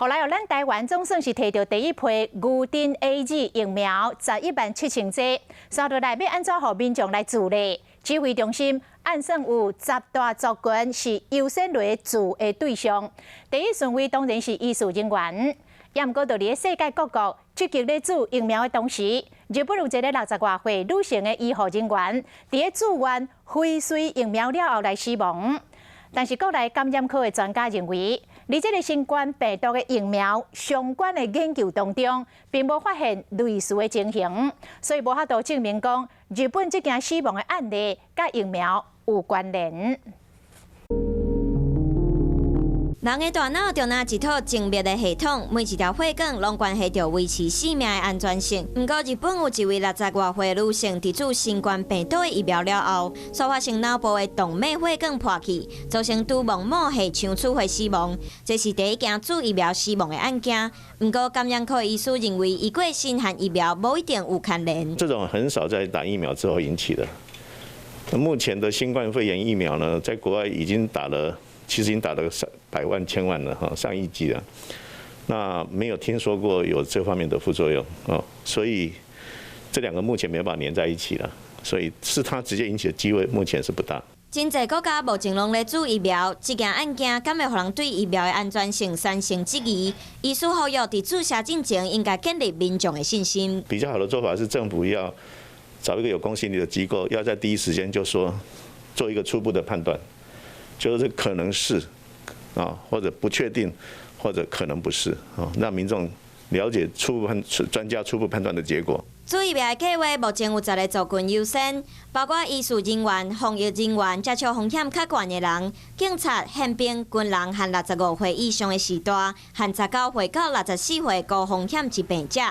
后来咱台湾总算是摕到第一批牛津 AZ 疫苗，117000剂，刷落来要安怎互民众来自理？指挥中心按算有10大族群是优先来自的对象，第一顺位当然是医术人员。也毋过，在世界各国积极咧注疫苗的同时，日本有一个60多岁女性的医护人员，伫住院辉瑞疫苗了后来死亡。但是国内感染科的专家认为，伫这个新冠病毒的疫苗相关的研究当中，并无发现类似的情形，所以无法度证明讲日本这件死亡的案例甲疫苗有关联。人的大脑就若一套精密的系统，每一条血管拢关系着维持生命的安全性。不过，日本有一位60多岁女性，伫注新冠病毒的疫苗了后，所发生脑部的动脉血管破去，造成蛛网膜下腔出血死亡。这是第一件注疫苗死亡的案件。不过，感染科医师认为，伊过身和疫苗无一定有牵连。这种很少在打疫苗之后引起的。目前的新冠肺炎疫苗呢，在国外已经打了。其实已经打了100万、1000万了哈，上亿剂了。那没有听说过有这方面的副作用哦，所以这两个目前没有办法连在一起了，所以是它直接引起的机会目前是不大。真侪国家目前拢咧注疫苗，这件案件敢会互人对疫苗的安全性产生质疑？医师呼吁伫注射进前应该建立民众的信心。比较好的做法是政府要找一个有公信力的机构，要在第一时间就说做一个初步的判断。就是可能是啊，或者不确定，或者可能不是啊，让民众了解专家初步判断的结果。注疫苗的计划目前有10个族群优先，包括医术人员、防疫人员、接触风险较悬的人、警察、宪兵、军人和65岁以上的士大，和19岁到64岁高风险疾病者，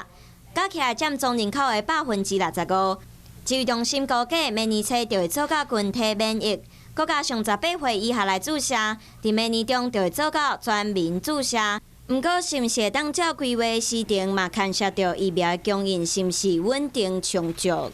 加起来占总人口的65%。指挥中心估计，明年初就会做到群体免疫。国家上18岁以下来注射，伫明年中就会做到全民注射。不过，是毋是会当照规划时程，嘛牵涉到疫苗的供应是毋是稳定充足。